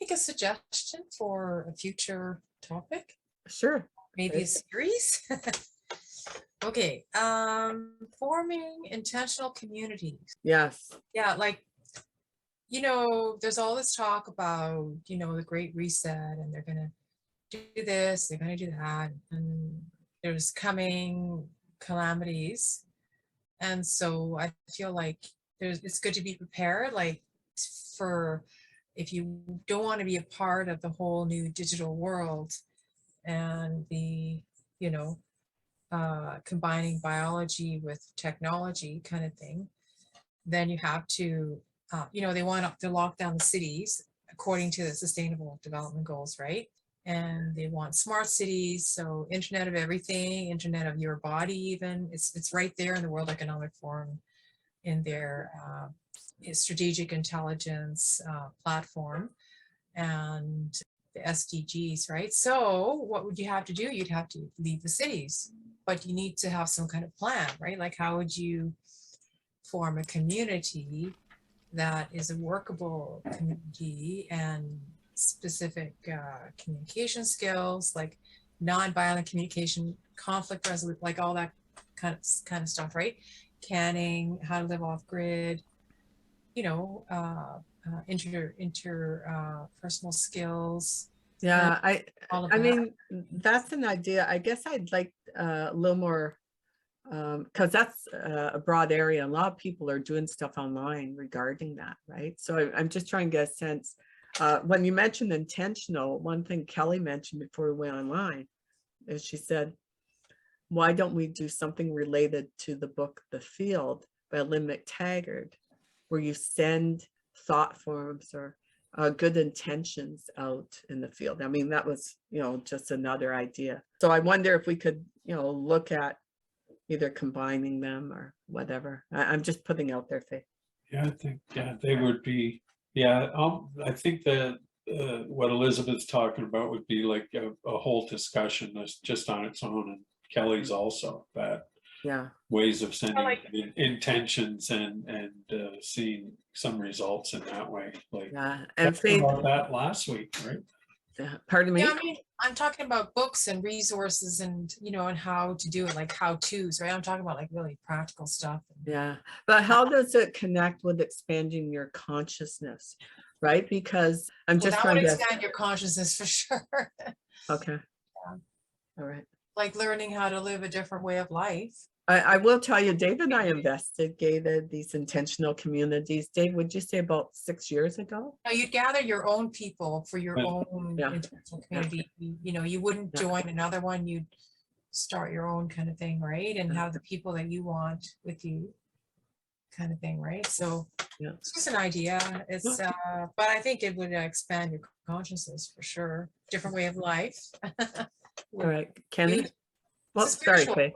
make a suggestion for a future topic? Sure. Maybe a series? Okay, forming intentional communities. Yes. Yeah, like, there's all this talk about, the Great Reset, and they're gonna do this, they're gonna do that, and there's coming calamities. And so I feel like it's good to be prepared, like for if you don't want to be a part of the whole new digital world and the, you know, combining biology with technology kind of thing, then you have to, they want to lock down the cities according to the Sustainable Development Goals, right? And they want smart cities, so Internet of Everything, Internet of Your Body, even it's right there in the World Economic Forum in their strategic intelligence platform and the SDGs, right? So what would you have to do? You'd have to leave the cities, but you need to have some kind of plan, right? Like how would you form a community that is a workable community and specific communication skills, like non-violent communication, conflict resolution, like all that kind of stuff, right? Canning, how to live off grid, interpersonal skills. Yeah, all of I that. mean, that's an idea. I guess I'd like a little more, because that's a broad area. A lot of people are doing stuff online regarding that, right? So I'm just trying to get a sense. When you mentioned intentional, one thing Kelly mentioned before we went online is she said, why don't we do something related to the book The Field by Lynn McTaggart, where you send thought forms or good intentions out in the field? I mean, that was, just another idea. So I wonder if we could, look at either combining them or whatever. I'm just putting out there, Faith. Yeah, I think, they would be, I think that what Elizabeth's talking about would be like a whole discussion that's just on its own, and Kelly's also that ways of sending intentions and seeing some results in that way. Like, and Faith about that last week, right? Pardon me? Yeah, I mean, I'm talking about books and resources and, and how to do it, like how-tos, right? I'm talking about like really practical stuff. Yeah, but how does it connect with expanding your consciousness, right? Because I'm just trying to expand your consciousness for sure. Okay. Yeah. All right. Like learning how to live a different way of life. I will tell you, Dave and I investigated these intentional communities. Dave, would you say about 6 years ago? No, you'd gather your own people for your own intentional community. You wouldn't join another one. You'd start your own kind of thing, right? And have the people that you want with you kind of thing, right? So it's just an idea. It's but I think it would expand your consciousness for sure. Different way of life. All right, Kenny. Well, sorry, Faye.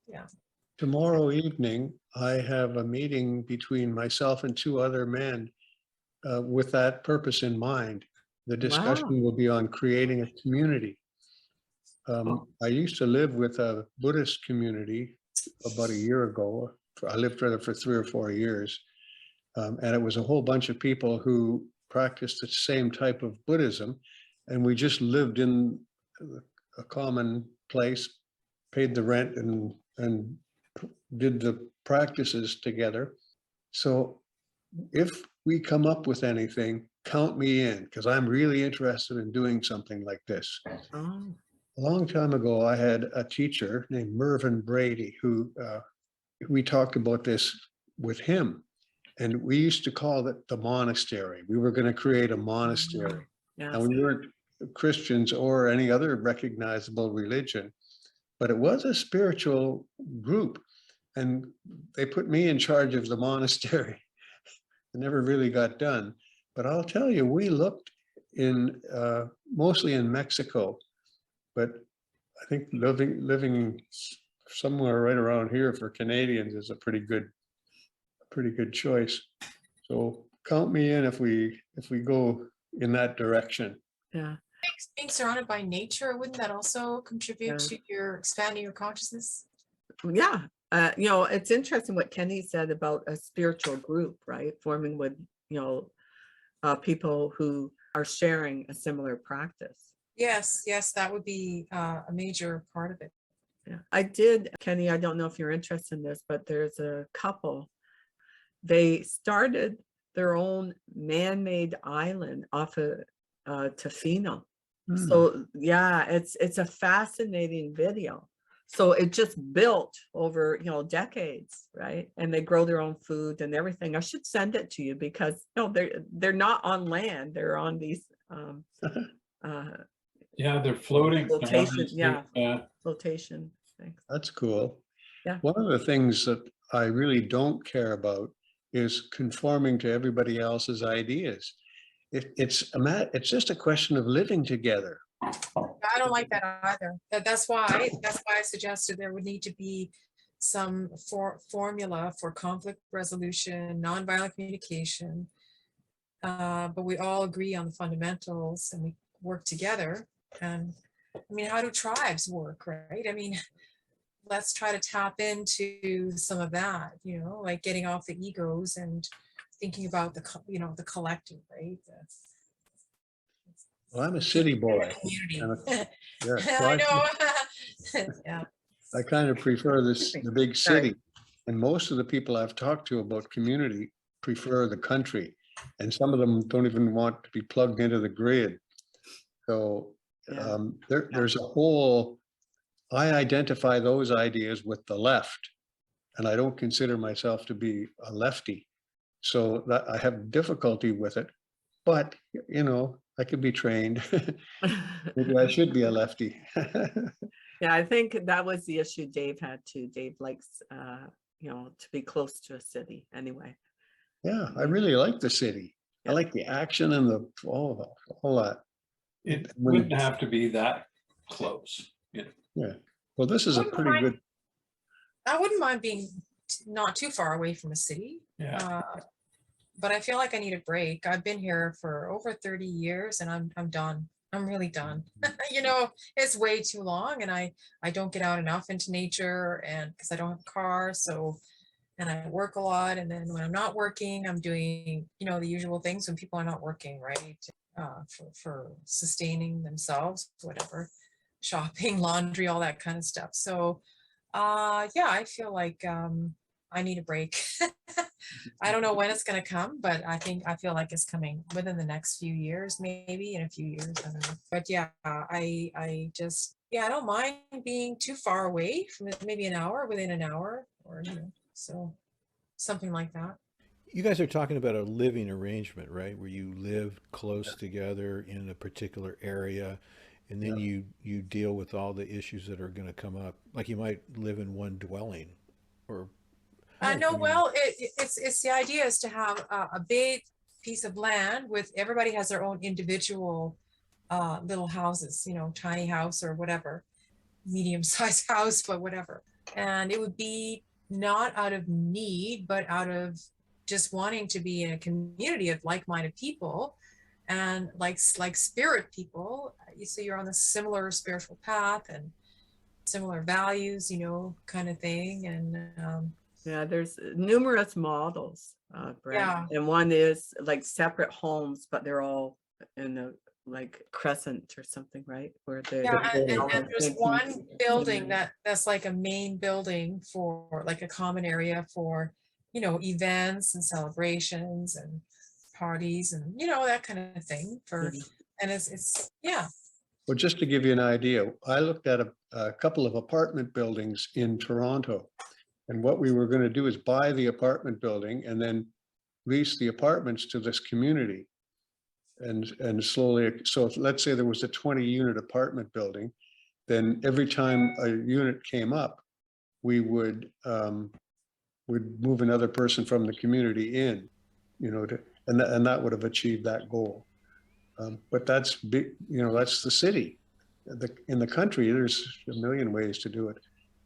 Yeah. Tomorrow evening, I have a meeting between myself and 2 other men with that purpose in mind. The discussion will be on creating a community. I used to live with a Buddhist community about a year ago. I lived there for 3 or 4 years. And it was a whole bunch of people who practiced the same type of Buddhism. And we just lived in a common place, paid the rent and did the practices together. So if we come up with anything, count me in, because I'm really interested in doing something like this. A long time ago, I had a teacher named Mervyn Brady who we talked about this with him, and we used to call it the monastery. We were going to create a monastery. And we weren't Christians or any other recognizable religion, but it was a spiritual group. And they put me in charge of the monastery. It never really got done. But I'll tell you, we looked in mostly in Mexico, but I think living somewhere right around here for Canadians is a pretty good choice. So count me in if we go in that direction. Yeah. Being surrounded by nature, wouldn't that also contribute to your expanding your consciousness? Yeah. It's interesting what Kenny said about a spiritual group, right? Forming with, people who are sharing a similar practice. Yes, yes, that would be a major part of it. Yeah, I did, Kenny, I don't know if you're interested in this, but there's a couple. They started their own man-made island off of Tofino. Hmm. So yeah, it's a fascinating video. So it just built over, you know, decades, right? And they grow their own food and everything. I should send it to you because no, they're not on land. They're on these Yeah, they're floating. They're on flotation, these yeah, big, flotation things. That's cool. Yeah. One of the things that I really don't care about is conforming to everybody else's ideas. It's just a question of living together. I don't like that either. That's why I suggested there would need to be some formula for conflict resolution, nonviolent communication. But we all agree on the fundamentals and we work together. And I mean, how do tribes work, right? I mean, let's try to tap into some of that, you know, like getting off the egos and thinking about the collective, right? Well, I'm a city boy. Community. Yeah, so I know. Yeah. I kind of prefer Excuse me. the big Sorry. city. And most of the people I've talked to about community prefer the country. And some of them don't even want to be plugged into the grid. So Yeah. there's a whole, I identify those ideas with the left. And I don't consider myself to be a lefty. So that I have difficulty with it. But, you know, I could be trained. Maybe I should be a lefty. Yeah, I think that was the issue Dave had too. Dave likes, you know, to be close to a city anyway. Yeah, I really like the city. I Yeah. like the action and the all that. it When- wouldn't have to be that close. You know. Yeah. Well, this is a Wouldn't pretty mind- good. I wouldn't mind being not too far away from a city. Yeah. But I feel like I need a break. I've been here for over 30 years and I'm done. I'm really done. You know, it's way too long and I don't get out enough into nature and because I don't have a car. So, and I work a lot. And then when I'm not working, I'm doing, you know, the usual things when people are not working, right? For sustaining themselves, whatever, shopping, laundry, all that kind of stuff. So, yeah, I feel like I need a break. I don't know when it's going to come, but I feel like it's coming within the next few years, maybe in a few years. I don't know. But yeah, I just, yeah, I don't mind being too far away from it, maybe an hour, within an hour or, you know, so something like that. You guys are talking about a living arrangement, right? Where you live close together in a particular area, and then you deal with all the issues that are going to come up. Like you might live in one dwelling, or No, well, it's the idea is to have a big piece of land with everybody has their own individual little houses, you know, tiny house or whatever, medium-sized house, but whatever. And it would be not out of need, but out of just wanting to be in a community of like-minded people and like spirit people. So you're on a similar spiritual path and similar values, you know, kind of thing. And Yeah, there's numerous models, Brent. Yeah. And one is like separate homes, but they're all in a like crescent or something, right? Where they yeah, and all have there's the same one community. building that's like a main building for like a common area for, you know, events and celebrations and parties and, you know, that kind of thing for, Mhm. and it's, yeah. Well, just to give you an idea, I looked at a couple of apartment buildings in Toronto. And what we were going to do is buy the apartment building and then lease the apartments to this community. And slowly, so if, let's say there was a 20-unit apartment building, then every time a unit came up, we would move another person from the community in, you know, and that would have achieved that goal. But that's big, you know, that's the city. In the country, there's a million ways to do it.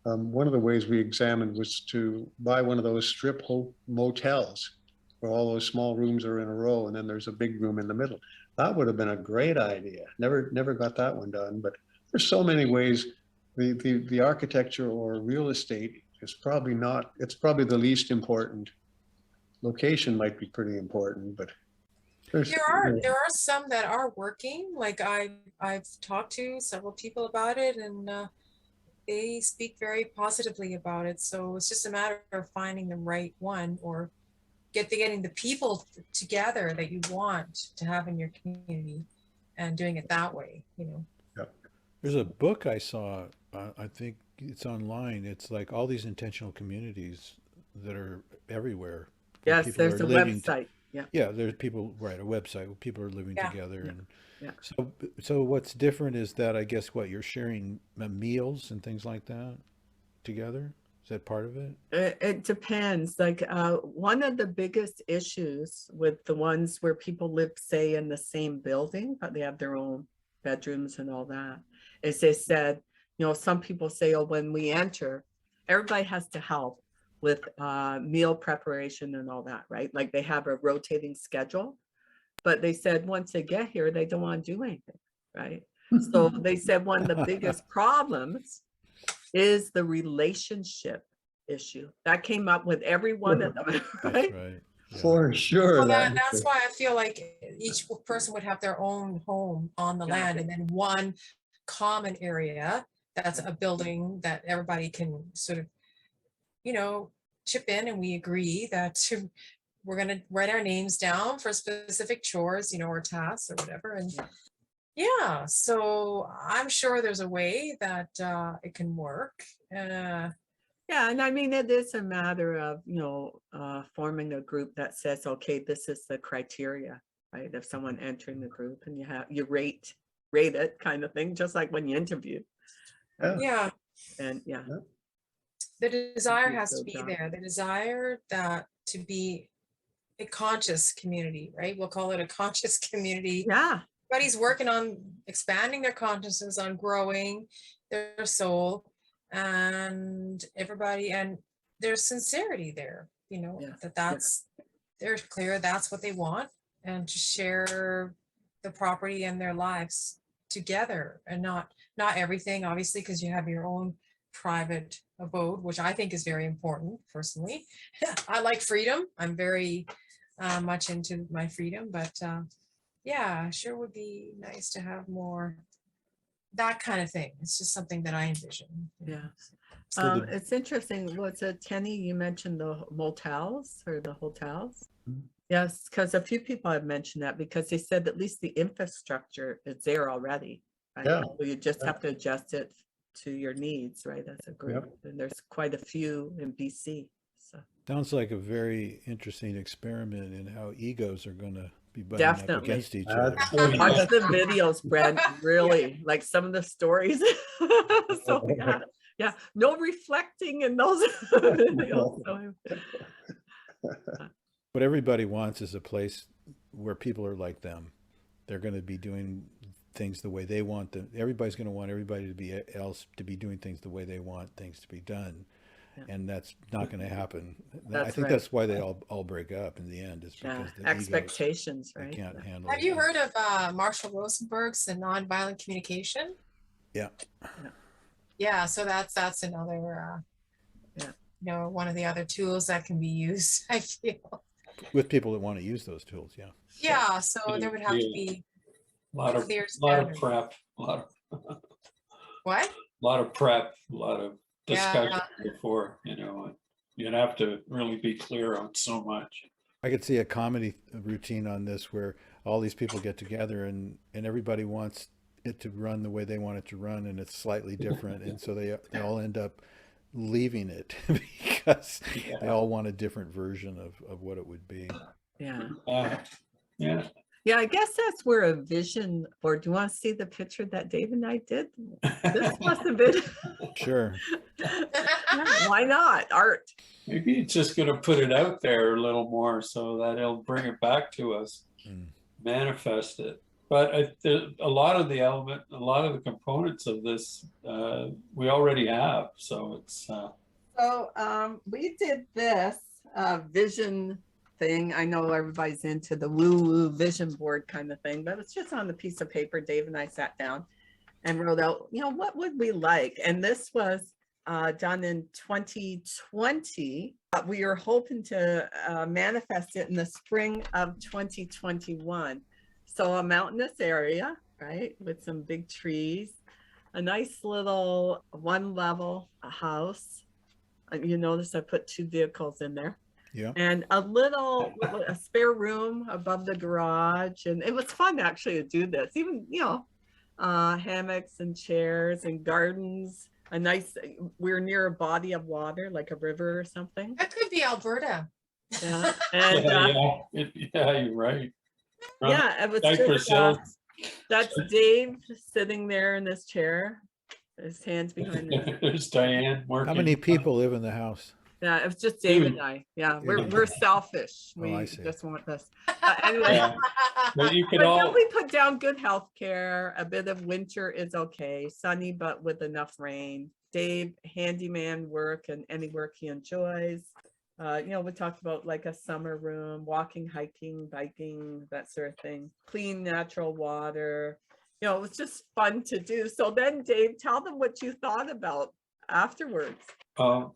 One of the ways we examined was to buy one of those strip motels where all those small rooms are in a row and then there's a big room in the middle. That would have been a great idea. Never got that one done, but there's so many ways. The architecture or real estate is probably not, it's probably the least important. Location might be pretty important, but There's, There are some that are working. Like I've talked to several people about it, and they speak very positively about it. So it's just a matter of finding the right one, or getting the people together that you want to have in your community, and doing it that way. There's a book I saw, I think it's online. It's like all these intentional communities that are everywhere. Where Yes, people are there's a living website. Yeah. Yeah, there's people, right, a website where people are living Yeah. together. Yeah. And Yeah. so what's different is that I guess what you're sharing meals and things like that together. Is that part of it? It depends. Like one of the biggest issues with the ones where people live, say, in the same building, but they have their own bedrooms and all that, is they said, some people say, oh, when we enter, everybody has to help with meal preparation and all that, right? Like they have a rotating schedule, but they said once they get here, they don't want to do anything, right? So they said one of the biggest problems is the relationship issue. That came up with every one of them, That's right? right. Yeah. for sure. Well, that that's why I feel like each person would have their own home on the Yeah. land, and then one common area that's a building that everybody can sort of, chip in, and we agree that we're going to write our names down for specific chores, or tasks or whatever. And yeah, so I'm sure there's a way that it can work. Yeah, and I mean, it is a matter of, forming a group that says, okay, this is the criteria, right? If someone entering the group, and you rate it kind of thing, just like when you interview. Yeah, And yeah. the desire do has to so be job. there. The desire that to be a conscious community, right? We'll call it a conscious community. Yeah. Everybody's working on expanding their consciousness, on growing their soul, and there's sincerity there, Yes. they're clear that's what they want, and to share the property and their lives together, and not everything, obviously, because you have your own private abode, which I think is very important personally. I like freedom. I'm very much into my freedom, but yeah, sure would be nice to have more that kind of thing. It's just something that I envision. Yeah. So It's interesting. Was it Kenny? You mentioned the motels or the hotels? Mhm. Yes, because a few people have mentioned that, because they said at least the infrastructure is there already. Right? Yeah. So you just have to adjust it to your needs, right? As a group. And there's quite a few in BC. So sounds like a very interesting experiment in how egos are going to be butting Definitely. up against each other. watch the videos, Brent. Really, like some of the stories. So yeah, no reflecting in those videos. So, What everybody wants is a place where people are like them. They're going to be doing things the way they want them. Everybody's going to want everybody to be doing things the way they want things to be done. Yeah. And that's not going to happen. I That's think right. that's why they all break up in the end, is yeah, because the expectations, egos, right? they can't handle Have it. you heard of Marshall Rosenberg's The Nonviolent Communication? Yeah. Yeah, so that's another one of the other tools that can be used, I feel. With people that want to use those tools, yeah. Yeah, so there would have to Yeah. be A lot of clear prep, standards. a What? lot of prep, a lot of discussion Yeah. before, you'd have to really be clear on so much. I could see a comedy routine on this where all these people get together and everybody wants it to run the way they want it to run, and it's slightly different. And so they all end up leaving it because they all want a different version of what it would be. Yeah. Yeah. Yeah, I guess that's where a vision board. Do you want to see the picture that Dave and I did? This must have been. Sure. Yeah, why not? Art. Maybe it's just going to put it out there a little more so that it'll bring it back to us, manifest it. But a lot of the components of this, we already have. So it's. So we did this vision thing. I know everybody's into the woo-woo vision board kind of thing, but it's just on the piece of paper. Dave and I sat down and wrote out, what would we like? And this was done in 2020. We are hoping to manifest it in the spring of 2021. So a mountainous area, right, with some big trees, a nice little one level house. You notice I put 2 vehicles in there. Yeah. And a spare room above the garage. And it was fun actually to do this, even, hammocks and chairs and gardens, we're near a body of water, like a river or something. That could be Alberta. Yeah. And Yeah, you're right. yeah, it was Cypress just, Hills. that's Dave sitting there in this chair, his hands behind his. There's Diane working. How many people live in the house? Yeah, it was just Dave and Dude. I. Yeah, we're selfish. Oh, I We see. just want this. Anyway. Yeah. But you could But all, then we put down good health care. A bit of winter is okay. Sunny, but with enough rain. Dave, handyman work and any work he enjoys. We talked about like a summer room, walking, hiking, biking, that sort of thing. Clean natural water. It was just fun to do. So then Dave, tell them what you thought about afterwards.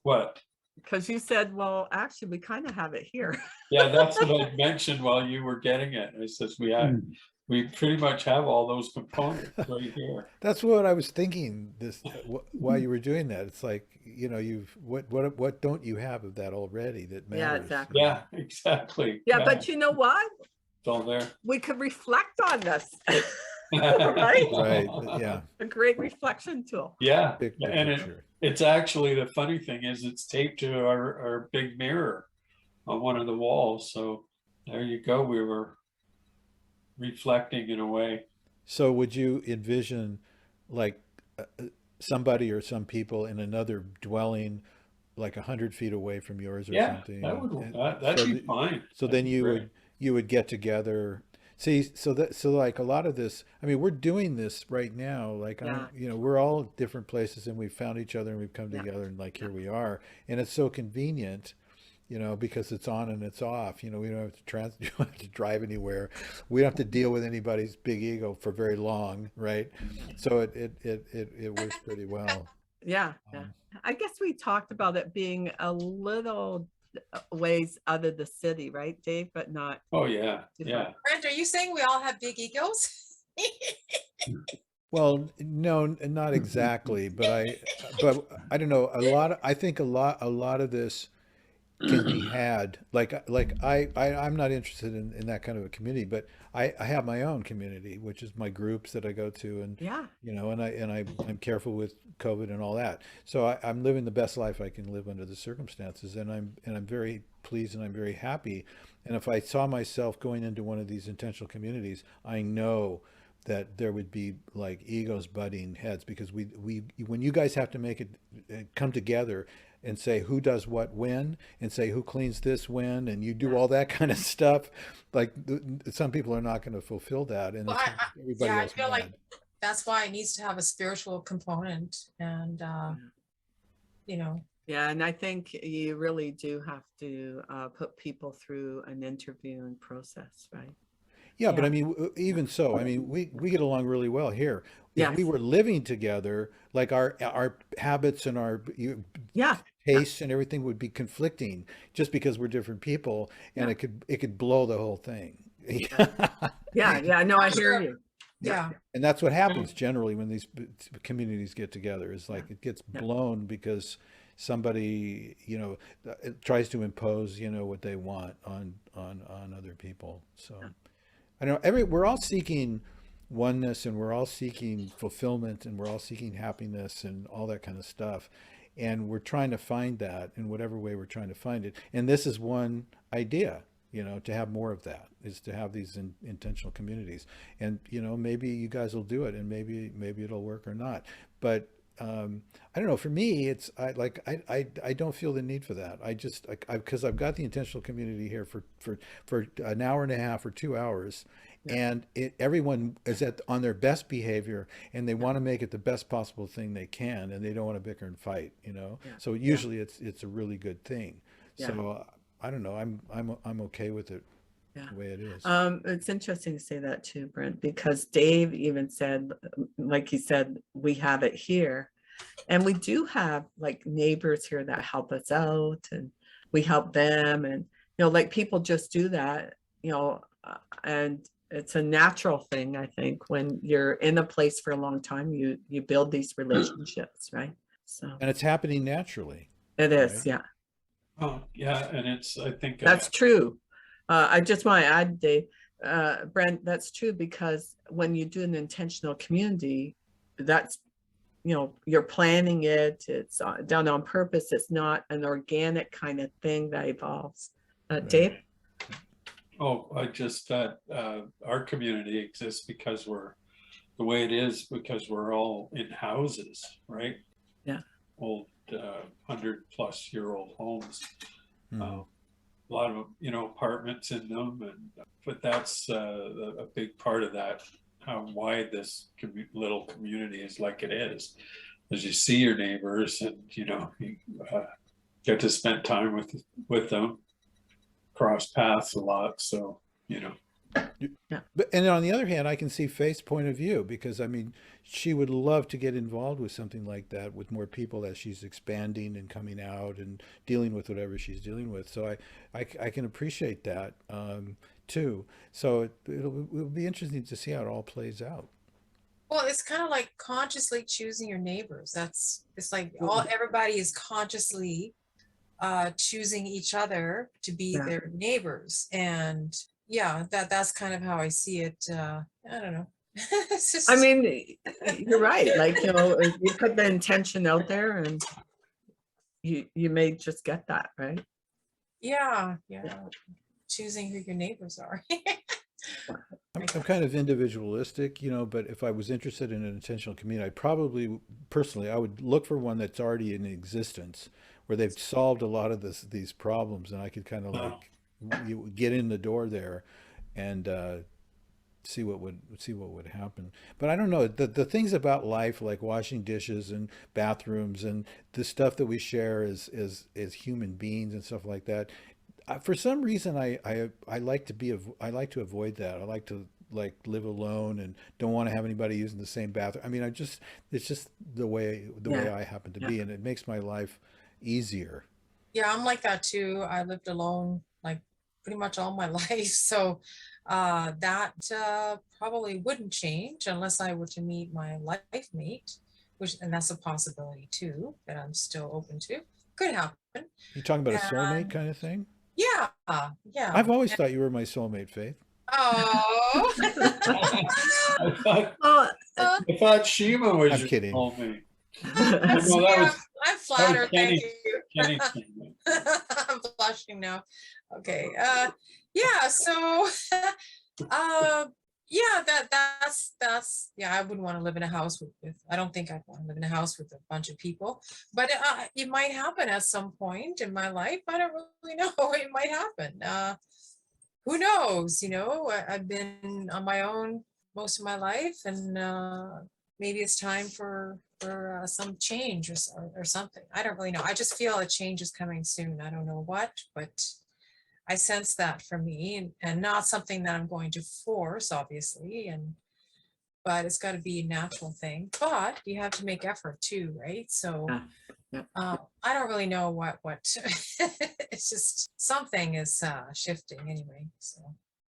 what? Because you said, well, actually, we kind of have it here. Yeah, that's what I mentioned while you were getting it. I says, we pretty much have all those components right here. That's what I was thinking while you were doing that. It's like, what don't you have of that already that matters? Yeah, exactly. Yeah, exactly. Yeah, but you know what? It's all there. We could reflect on this. Right? Right. Yeah. A great reflection tool. Yeah. Big And picture. it's actually, the funny thing is it's taped to our big mirror on one of the walls. So there you go. We were reflecting in a way. So would you envision like somebody or some people in another dwelling like 100 feet away from yours or Yeah, something? that'd so be fine. So then That'd be you would get together. See, so like a lot of this, I mean, we're doing this right now. Like, Yeah. we're all different places and we've found each other and we've come Yeah. together and like, here we are. And it's so convenient, because it's on and it's off. We don't have to you don't have to drive anywhere. We don't have to deal with anybody's big ego for very long, right? So it works pretty well. Yeah. I guess we talked about it being a little ways out of the city, right, Dave? But not. Oh yeah, yeah. Brent, are you saying we all have big egos? Well, no, not exactly, but I don't know. I think a lot of this can be had. Like I'm not interested in that kind of a community, but I have my own community, which is my groups that I go to, and Yeah. I'm careful with COVID and all that. So I'm living the best life I can live under the circumstances, and I'm very pleased and I'm very happy. And if I saw myself going into one of these intentional communities, I know that there would be like egos butting heads, because we when you guys have to make it come together and say who does what when, and say who cleans this when, and you do all that kind of stuff, like some people are not going to fulfill that, and Well, everybody I else feel like mad. that's why it needs to have a spiritual component, and Yeah, and I think you really do have to put people through an interviewing process, right? Yeah, but Yeah. I mean, even so, I mean, we get along really well here. If we Yes. were living together, like our habits and our Yeah. tastes and everything would be conflicting, just because we're different people, and Yeah. it could blow the whole thing. Yeah. No, I hear Sure. you. yeah. And that's what happens generally when these communities get together, is like it gets Yeah. blown because somebody, tries to impose, what they want on other people. So I don't know, we're all seeking oneness, and we're all seeking fulfillment, and we're all seeking happiness and all that kind of stuff. And we're trying to find that in whatever way we're trying to find it. And this is one idea, to have more of that, is to have these intentional communities. And, maybe you guys will do it, and maybe it'll work or not. But I don't know, for me, I don't feel the need for that. Because I've got the intentional community here for an hour and a half or 2 hours. Yeah. And everyone is on their best behavior, and they want to make it the best possible thing they can, and they don't want to bicker and fight, Yeah. So usually it's a really good thing. Yeah. So I don't know, I'm okay with it Yeah. the way it is. It's interesting to say that too, Brent, because Dave even said, like he said, we have it here. And we do have like neighbors here that help us out, and we help them. And, like people just do that, and it's a natural thing. I think when you're in a place for a long time, you build these relationships, right? So And it's happening naturally. it is, right? yeah. Oh, yeah, and I think. That's true. I just want to add, Dave, Brent, that's true, because when you do an intentional community, that's, you're planning it, it's done on purpose. It's not an organic kind of thing that evolves. Dave? Oh, I just thought our community exists because we're the way it is, because we're all in houses, right? Yeah. Old 100-plus-year-old homes. Mhm. A lot of apartments in them, but that's a big part of that. How wide this little community is like it is, as you see your neighbors, and you get to spend time with them, cross paths a lot. So But and on the other hand, I can see Faith's point of view, because I mean, she would love to get involved with something like that with more people as she's expanding and coming out and dealing with whatever she's dealing with. So I can appreciate that too. So it'll be interesting to see how it all plays out. Well, it's kind of like consciously choosing your neighbors. It's like Mhm. everybody is consciously choosing each other to be Yeah. their neighbors. And yeah, that's kind of how I see it. I don't know. It's just, I mean, you're right. Like, you put the intention out there, and you may just get that, right? yeah, choosing who your neighbors are. I'm kind of individualistic, but if I was interested in an intentional community, I probably, personally, I would look for one that's already in existence, where they've solved a lot of these problems, and I could kind of like you get in the door there and see what would happen. But I don't know, the things about life, like washing dishes and bathrooms and the stuff that we share as human beings and stuff like that. For some reason, I like to avoid that. I like to like live alone and don't want to have anybody using the same bathroom. I mean, it's just the way Yeah. I happen to Yeah. be, and it makes my life easier. Yeah, I'm like that too. I lived alone like pretty much all my life. So that probably wouldn't change unless I were to meet my life mate, and that's a possibility too that I'm still open to. Could happen. You talking about a soulmate And kind of thing? yeah, yeah. I've always thought you were my soulmate, Faith. Oh. I thought Well, I thought Shima was I'm your kidding. soulmate. That's No, me. that I'm was flattered. Thank Kenny. you. Kenny's soulmate. I'm blushing now. Okay. Yeah. So, uh, yeah. That's. Yeah. I wouldn't want to live in a house with. I don't think I'd want to live in a house with a bunch of people. But it might happen at some point in my life. I don't really know. It might happen. Who knows? I've been on my own most of my life, and maybe it's time for some change or something. I don't really know. I just feel a change is coming soon. I don't know what, but I sense that for me, and not something that I'm going to force, obviously, but it's got to be a natural thing. But you have to make effort too, right? So yeah. I don't really know what it's just something is shifting anyway. So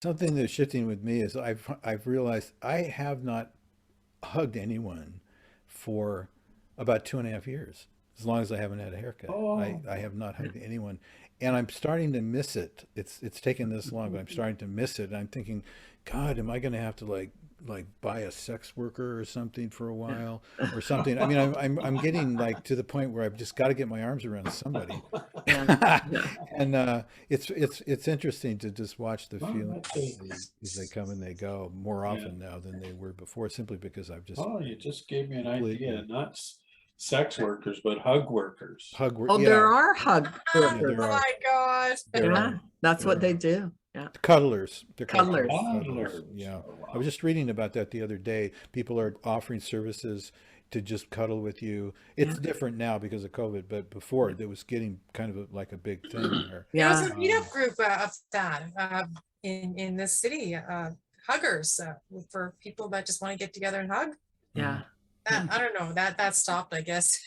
Something that's shifting with me is I've realized I have not hugged anyone for about 2.5 years. As long as I haven't had a haircut, I have not hugged anyone, and I'm starting to miss it. It's taken this long, but I'm starting to miss it. And I'm thinking, God, am I going to have to like buy a sex worker or something for a while or something? I mean, I'm getting like to the point where I've just got to get my arms around somebody. And it's interesting to just watch the feelings as they come and they go more often now than they were before, simply because I've just You just gave me an completely- idea. Not sex workers, but hug workers. Oh, there are hug oh there workers. are. my God. There Yeah, are. that's what There they are. do. Yeah. Cuddlers. They're called Cuddlers. Cuddlers. Yeah. Oh, wow. I was just reading about that the other day. People are offering services to just cuddle with you. It's different now because of COVID, but before it was getting kind of like a big thing there. There was Yeah. a meetup group of that in this city, huggers for people that just want to get together and hug. Yeah. I don't know, that stopped, I guess.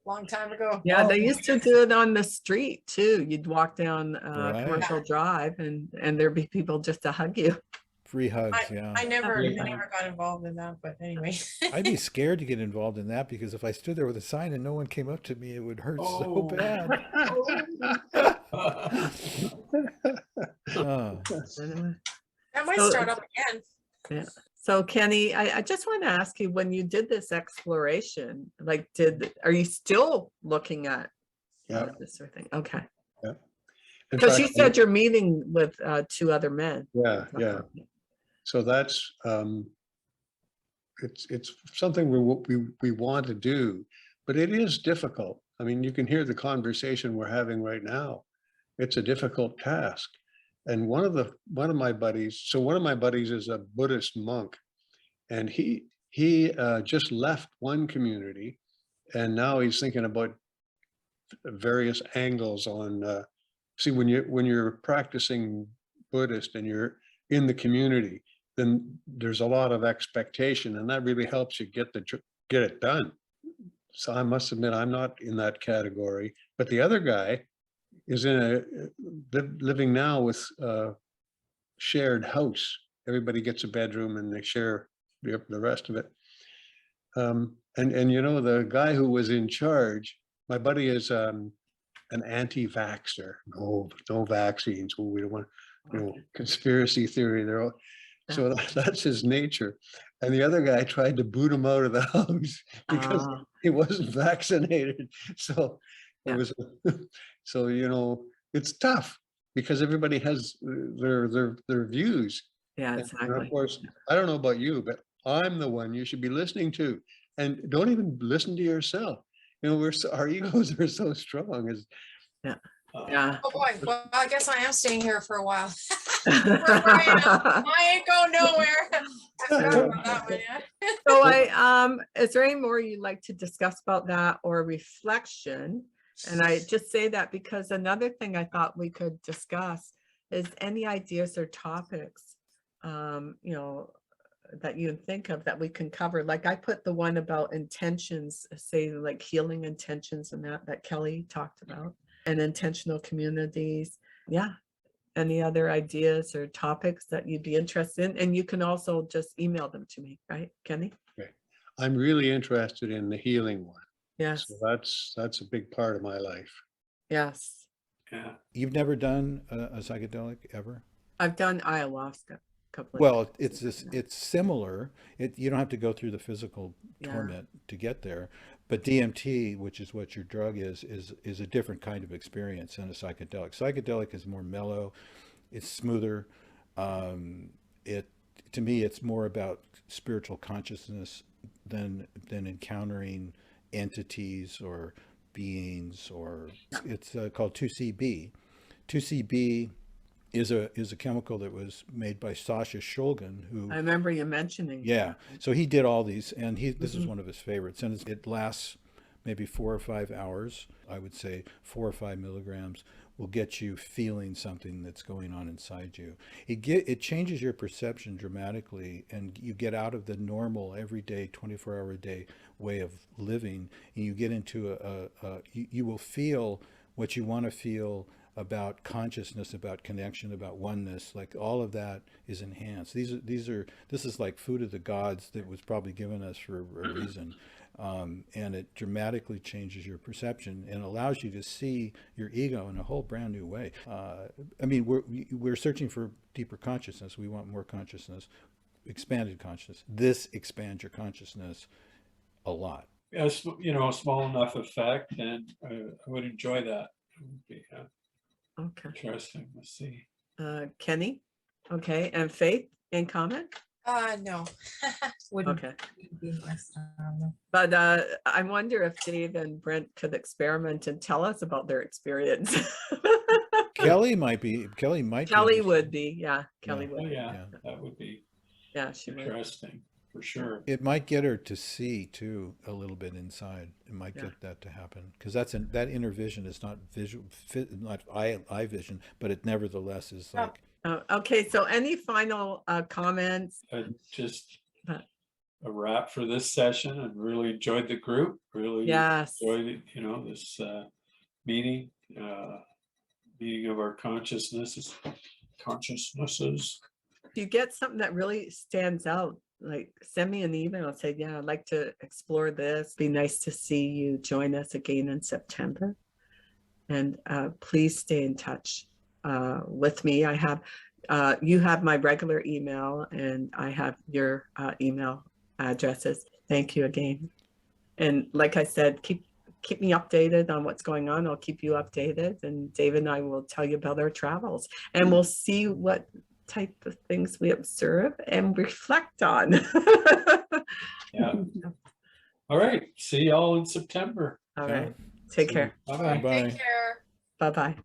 Long time ago. Yeah, Oh, they used to do it on the street too. You'd walk down Right. Commercial Drive and there'd be people just to hug you. Free hugs, yeah. I never Yeah. got involved in that, but anyway. I'd be scared to get involved in that because if I stood there with a sign and no one came up to me, it would hurt so Oh. bad. Oh, Anyway. That might So- start up again. Yeah. So Kenny, I just want to ask you, when you did this exploration, like are you still looking at Yeah. this sort of thing? Okay. In Because you fact, said you're meeting with 2 other men. Yeah, yeah. So that's, it's something we want to do, but it is difficult. I mean, you can hear the conversation we're having right now. It's a difficult task. And one of my buddies is a Buddhist monk, and he just left one community, and now he's thinking about various angles on, see, when you're practicing Buddhist and you're in the community, then there's a lot of expectation, and that really helps you get it done. So I must admit, I'm not in that category, but the other guy is living now with a shared house. Everybody gets a bedroom and they share the rest of it. And you know, the guy who was in charge, my buddy is an anti-vaxxer. No vaccines. Well, we don't want, conspiracy theory. They're all, so that's his nature. And the other guy tried to boot him out of the house because he wasn't vaccinated. So it was, so, you know, it's tough because everybody has their views. Yeah, And exactly. of course, I don't know about you, but I'm the one you should be listening to, and don't even listen to yourself. You know, our egos are so strong. Yeah. Oh boy, well, I guess I am staying here for a while. I ain't going nowhere. I forgot about that one, yeah. So is there any more you'd like to discuss about that or reflection? And I just say that because another thing I thought we could discuss is any ideas or topics, you know, that you think of that we can cover. Like I put the one about intentions, say like healing intentions and that Kelly talked about, and intentional communities. Yeah. Any other ideas or topics that you'd be interested in? And you can also just email them to me, right, Kenny? Okay. I'm really interested in the healing one. Yes. So that's a big part of my life. Yes. Yeah. you've never done a psychedelic ever? I've done ayahuasca a couple of Well, times. it's similar. You don't have to go through the physical torment to get there, but DMT, which is what your drug is a different kind of experience than a psychedelic. Psychedelic is more mellow, it's smoother. To me, it's more about spiritual consciousness than encountering entities or beings, or it's called 2CB. 2CB is a chemical that was made by Sasha Shulgin, who I remember you mentioning. yeah, so he did all these, and this is one of his favorites, and it lasts maybe 4 or 5 hours. I would say 4 or 5 milligrams will get you feeling something that's going on inside you. It changes your perception dramatically, and you get out of the normal everyday 24-hour a day way of living, and you get into you will feel what you want to feel about consciousness, about connection, about oneness. Like all of that is enhanced. This is like food of the gods that was probably given us for a reason. And it dramatically changes your perception and allows you to see your ego in a whole brand new way. I mean, we're searching for deeper consciousness. We want more consciousness, expanded consciousness. This expands your consciousness a lot. Yes, you know, a small enough effect, and I would enjoy that. It would be Okay. interesting to see. Kenny? Okay. And Faith, in comment? No. Wouldn't Okay. be less, no. But I wonder if Dave and Brent could experiment and tell us about their experience. Kelly might be. Kelly might. Kelly be would be. Yeah. Kelly Yeah. Oh, would. yeah, Yeah. that would be Yeah, she would. interesting for sure. It might get her to see too a little bit inside. It might get that to happen because that inner vision is not visual, not eye vision, but it nevertheless is like. Okay. So any final comments? Just a wrap for this session, and really enjoyed the group, really Yes. enjoyed it, you know, this meeting, meeting of our consciousnesses. If you get something that really stands out, like send me an email and say, yeah, I'd like to explore this. Be nice to see you join us again in September. And please stay in touch with me. I have, you have my regular email, and I have your email addresses. Thank you again. And like I said, keep me updated on what's going on. I'll keep you updated, and David and I will tell you about our travels, and we'll see what type of things we observe and reflect on. Yeah. All right. See y'all in September. All right. Take care. Bye-bye. Bye. Take care. Bye-bye.